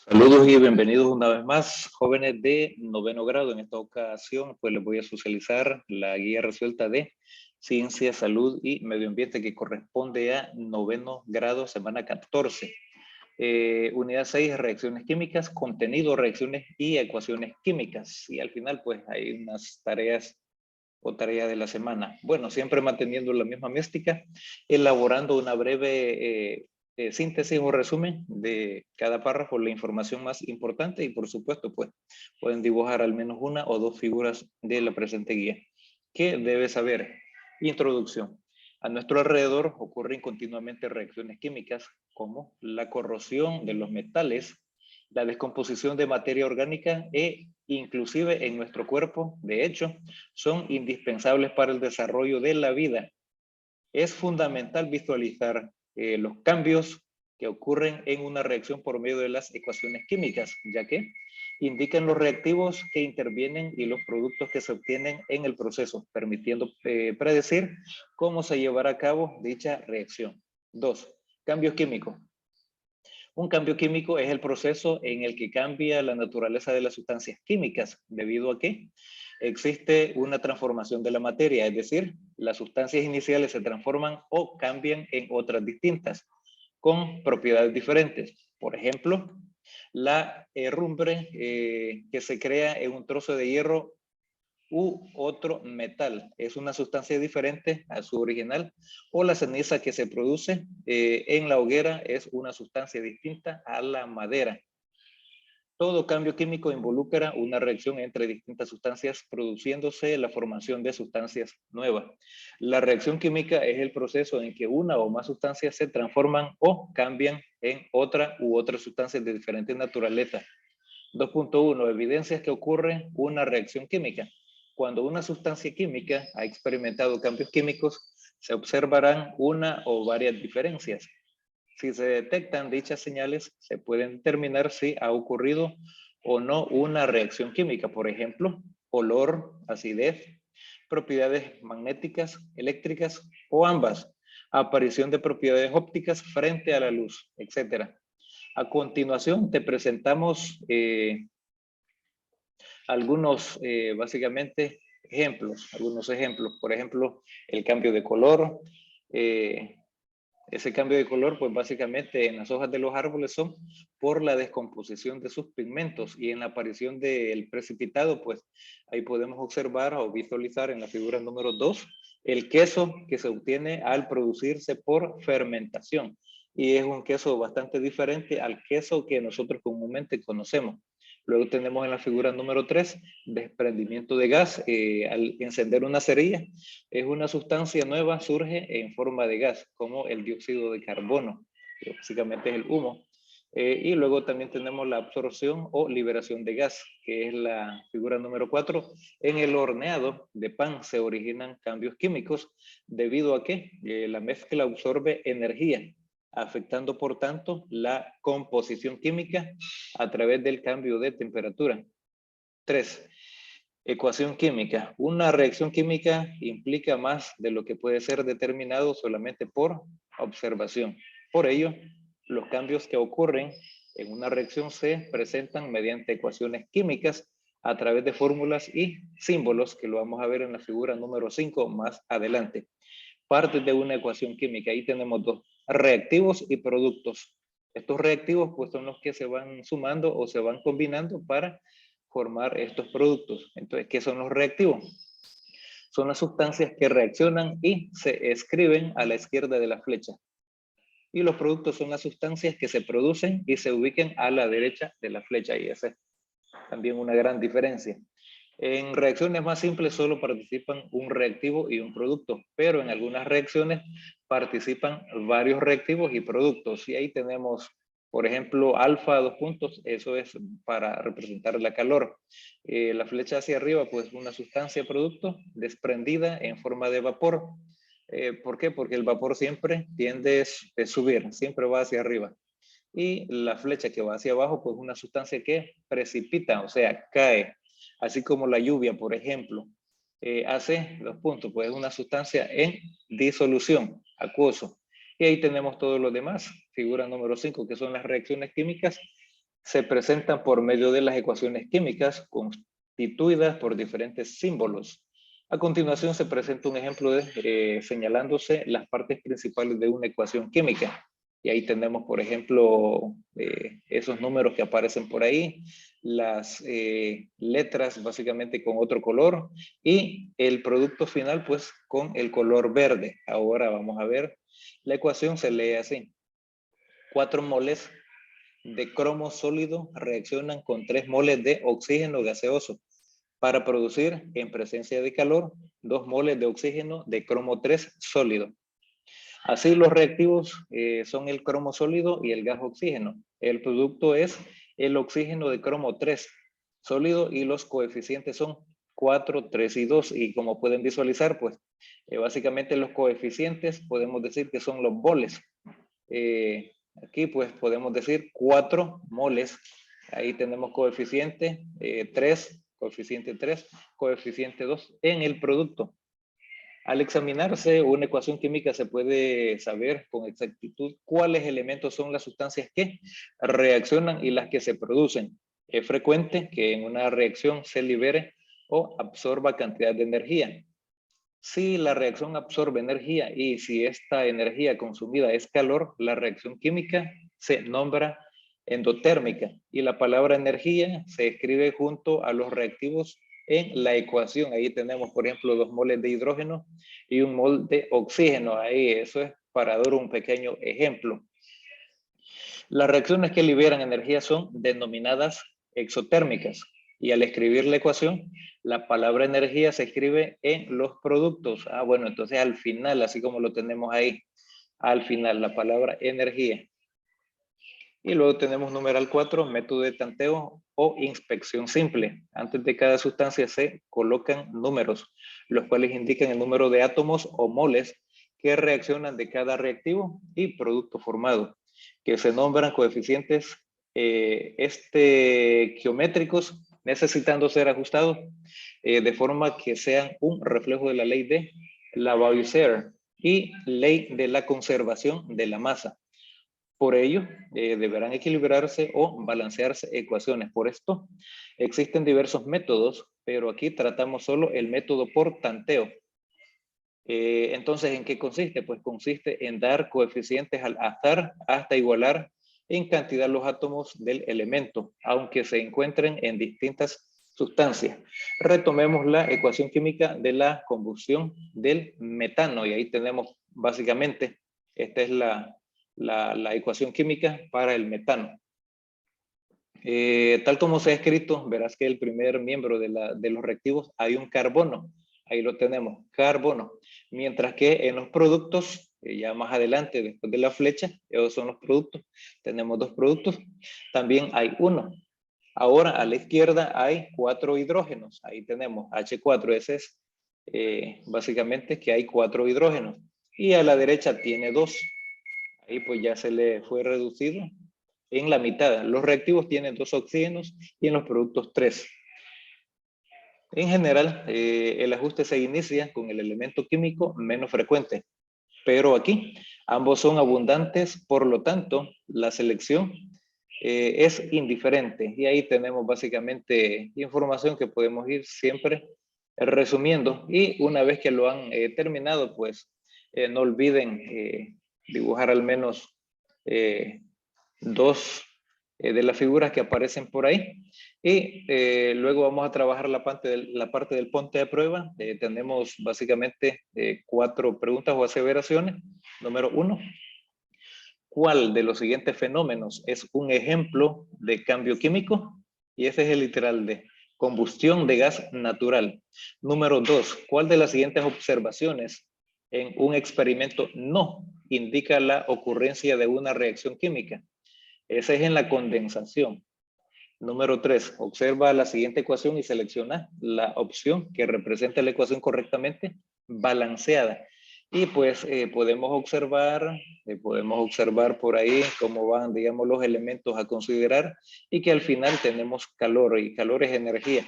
Saludos y bienvenidos una vez más, jóvenes de noveno grado. En esta ocasión, pues les voy a socializar la guía resuelta de Ciencia, Salud y Medio Ambiente que corresponde a noveno grado, semana 14. Unidad 6, reacciones químicas, contenido, reacciones y ecuaciones químicas. Y al final, pues hay unas tareas o tarea de la semana. Bueno, siempre manteniendo la misma mística, elaborando una breve síntesis o resumen de cada párrafo, la información más importante y por supuesto, pues pueden dibujar al menos una o dos figuras de la presente guía. ¿Qué debes saber? Introducción. A nuestro alrededor ocurren continuamente reacciones químicas como la corrosión de los metales, la descomposición de materia orgánica e inclusive en nuestro cuerpo, de hecho, son indispensables para el desarrollo de la vida. Es fundamental visualizar los cambios que ocurren en una reacción por medio de las ecuaciones químicas, ya que indican los reactivos que intervienen y los productos que se obtienen en el proceso, permitiendo predecir cómo se llevará a cabo dicha reacción. 2. Cambios químicos. Un cambio químico es el proceso en el que cambia la naturaleza de las sustancias químicas, debido a que existe una transformación de la materia, es decir, las sustancias iniciales se transforman o cambian en otras distintas, con propiedades diferentes. Por ejemplo, la herrumbre que se crea en un trozo de hierro u otro metal. Es una sustancia diferente a su original, o la ceniza que se produce en la hoguera es una sustancia distinta a la madera. Todo cambio químico involucra una reacción entre distintas sustancias produciéndose la formación de sustancias nuevas. La reacción química es el proceso en que una o más sustancias se transforman o cambian en otra u otras sustancias de diferente naturaleza. 2.1. Evidencias que ocurre una reacción química. Cuando una sustancia química ha experimentado cambios químicos, se observarán una o varias diferencias. Si se detectan dichas señales, se pueden determinar si ha ocurrido o no una reacción química. Por ejemplo, olor, acidez, propiedades magnéticas, eléctricas o ambas, aparición de propiedades ópticas frente a la luz, etc. A continuación, te presentamos básicamente, algunos ejemplos. Por ejemplo, el cambio de color. Ese cambio de color, pues básicamente en las hojas de los árboles son por la descomposición de sus pigmentos, y en la aparición del precipitado, pues ahí podemos observar o visualizar en la figura número 2 el queso que se obtiene al producirse por fermentación. Y es un queso bastante diferente al queso que nosotros comúnmente conocemos. Luego tenemos en la figura número 3 desprendimiento de gas al encender una cerilla. Es una sustancia nueva, surge en forma de gas, como el dióxido de carbono, que básicamente es el humo. Y luego también tenemos la absorción o liberación de gas, que es la figura número 4. En el horneado de pan se originan cambios químicos debido a que la mezcla absorbe energía, afectando por tanto la composición química a través del cambio de temperatura. 3. Ecuación química. Una reacción química implica más de lo que puede ser determinado solamente por observación. Por ello, los cambios que ocurren en una reacción se presentan mediante ecuaciones químicas a través de fórmulas y símbolos, que lo vamos a ver en la figura número 5 más adelante. Partes de una ecuación química. Ahí tenemos dos: reactivos y productos. Estos reactivos pues son los que se van sumando o se van combinando para formar estos productos. Entonces, ¿qué son los reactivos? Son las sustancias que reaccionan y se escriben a la izquierda de la flecha. Y los productos son las sustancias que se producen y se ubican a la derecha de la flecha. Y esa es también una gran diferencia. En reacciones más simples solo participan un reactivo y un producto, pero en algunas reacciones participan varios reactivos y productos. Y ahí tenemos, por ejemplo, alfa, dos puntos, eso es para representar la calor. La flecha hacia arriba, pues una sustancia producto desprendida en forma de vapor. ¿Por qué? Porque el vapor siempre tiende a subir, siempre va hacia arriba. Y la flecha que va hacia abajo, pues una sustancia que precipita, o sea, cae. Así como la lluvia, por ejemplo, hace dos puntos, pues es una sustancia en disolución, acuoso. Y ahí tenemos todo lo demás. Figura número 5, que son las reacciones químicas se presentan por medio de las ecuaciones químicas constituidas por diferentes símbolos. A continuación se presenta un ejemplo señalándose las partes principales de una ecuación química. Y ahí tenemos, por ejemplo, esos números que aparecen por ahí, las letras básicamente con otro color y el producto final pues con el color verde. Ahora vamos a ver, la ecuación se lee así. 4 moles de cromo sólido reaccionan con 3 moles de oxígeno gaseoso para producir, en presencia de calor, 2 moles de oxígeno de cromo 3 sólido. Así los reactivos son el cromo sólido y el gas oxígeno. El producto es el oxígeno de cromo 3 sólido y los coeficientes son 4, 3 y 2. Y como pueden visualizar, pues básicamente los coeficientes podemos decir que son los moles. Aquí pues podemos decir 4 moles. Ahí tenemos coeficiente 3, coeficiente 3, coeficiente 2 en el producto. Al examinarse una ecuación química se puede saber con exactitud cuáles elementos son las sustancias que reaccionan y las que se producen. Es frecuente que en una reacción se libere o absorba cantidad de energía. Si la reacción absorbe energía y si esta energía consumida es calor, la reacción química se nombra endotérmica y la palabra energía se escribe junto a los reactivos en la ecuación. Ahí tenemos, por ejemplo, 2 moles de hidrógeno y 1 mol de oxígeno. Ahí eso es para dar un pequeño ejemplo. Las reacciones que liberan energía son denominadas exotérmicas y al escribir la ecuación, la palabra energía se escribe en los productos. Bueno, entonces al final, así como lo tenemos ahí, al final la palabra energía. Y luego tenemos numeral 4, método de tanteo o inspección simple. Antes de cada sustancia se colocan números, los cuales indican el número de átomos o moles que reaccionan de cada reactivo y producto formado, que se nombran coeficientes geométricos, necesitando ser ajustados de forma que sean un reflejo de la ley de Lavoisier y ley de la conservación de la masa. Por ello, deberán equilibrarse o balancearse ecuaciones. Por esto, existen diversos métodos, pero aquí tratamos solo el método por tanteo. Entonces, ¿en qué consiste? Pues consiste en dar coeficientes al azar hasta igualar en cantidad los átomos del elemento, aunque se encuentren en distintas sustancias. Retomemos la ecuación química de la combustión del metano y ahí tenemos básicamente, esta es la ecuación química para el metano. Tal como se ha escrito, verás que el primer miembro de los reactivos hay un carbono. Ahí lo tenemos, carbono. Mientras que en los productos, ya más adelante, después de la flecha, esos son los productos. Tenemos 2 productos. También hay 1. Ahora a la izquierda hay 4 hidrógenos. Ahí tenemos H4. Ese es básicamente que hay 4 hidrógenos. Y a la derecha tiene 2. Ahí pues ya se le fue reducido en la mitad. Los reactivos tienen 2 oxígenos y en los productos 3. En general, el ajuste se inicia con el elemento químico menos frecuente, pero aquí ambos son abundantes, por lo tanto, la selección es indiferente. Y ahí tenemos básicamente información que podemos ir siempre resumiendo. Y una vez que lo han terminado, pues no olviden dibujar al menos 2 de las figuras que aparecen por ahí. Y luego vamos a trabajar la parte del ponte de prueba. Tenemos básicamente 4 preguntas o aseveraciones. Número 1. ¿Cuál de los siguientes fenómenos es un ejemplo de cambio químico? Y ese es el literal de combustión de gas natural. Número 2. ¿Cuál de las siguientes observaciones en un experimento no indica la ocurrencia de una reacción química? Ese es en la condensación. Número 3, observa la siguiente ecuación y selecciona la opción que representa la ecuación correctamente balanceada. Y pues podemos observar por ahí cómo van, digamos, los elementos a considerar y que al final tenemos calor y calor es energía.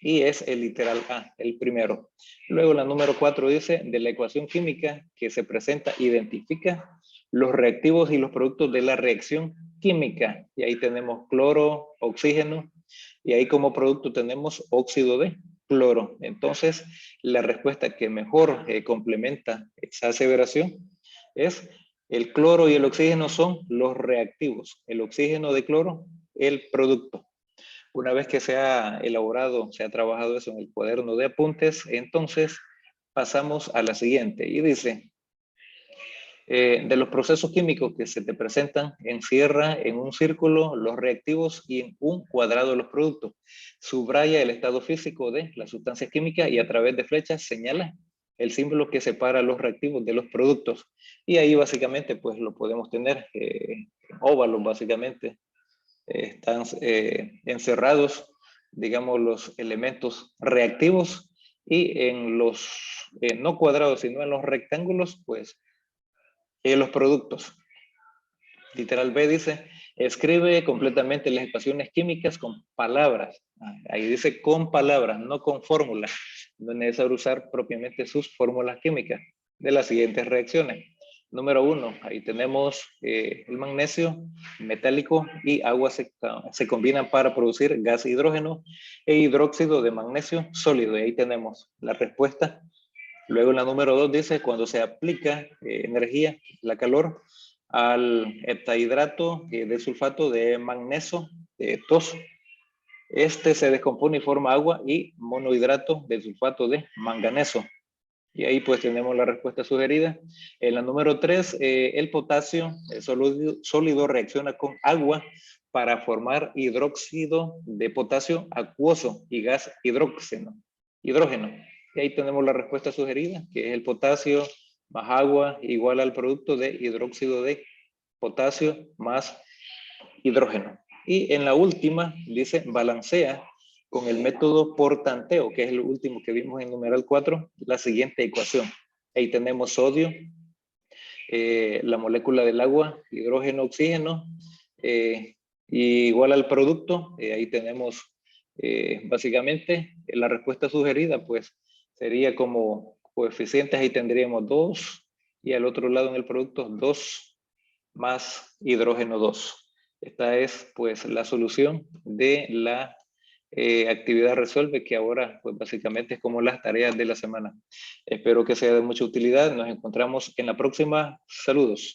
Y es el literal A, el primero. Luego la número 4 dice, de la ecuación química que se presenta, identifica los reactivos y los productos de la reacción química. Y ahí tenemos cloro, oxígeno, y ahí como producto tenemos óxido de cloro. Entonces, la respuesta que mejor complementa esa aseveración es el cloro y el oxígeno son los reactivos. El oxígeno de cloro, el producto. Una vez que se ha elaborado, se ha trabajado eso en el cuaderno de apuntes, entonces pasamos a la siguiente y dice, de los procesos químicos que se te presentan, encierra en un círculo los reactivos y en un cuadrado los productos. Subraya el estado físico de las sustancias químicas y a través de flechas señala el símbolo que separa los reactivos de los productos. Y ahí básicamente pues lo podemos tener óvalos básicamente. Están encerrados, digamos, los elementos reactivos y en los, no cuadrados, sino en los rectángulos, pues los productos. Literal B dice, escribe completamente las ecuaciones químicas con palabras. Ahí dice con palabras, no con fórmulas. No es necesario usar propiamente sus fórmulas químicas de las siguientes reacciones. Número 1, ahí tenemos el magnesio metálico y agua se combinan para producir gas hidrógeno e hidróxido de magnesio sólido. Y ahí tenemos la respuesta. Luego la número 2 dice, cuando se aplica energía, la calor, al heptahidrato de sulfato de magnesio, de tos, este se descompone y forma agua y monohidrato de sulfato de manganeso. Y ahí pues tenemos la respuesta sugerida. En la número 3, el potasio sólido reacciona con agua para formar hidróxido de potasio acuoso y gas hidrógeno. Y ahí tenemos la respuesta sugerida, que es el potasio más agua igual al producto de hidróxido de potasio más hidrógeno. Y en la última dice balancea con el método por tanteo, que es el último que vimos en numeral 4, la siguiente ecuación. Ahí tenemos sodio, la molécula del agua, hidrógeno, oxígeno, y igual al producto. Ahí tenemos básicamente la respuesta sugerida, pues sería como coeficientes, ahí tendríamos 2 y al otro lado en el producto 2 más hidrógeno 2. Esta es pues la solución de la actividad resuelve, que ahora pues básicamente es como las tareas de la semana. Espero que sea de mucha utilidad. Nos encontramos en la próxima. Saludos.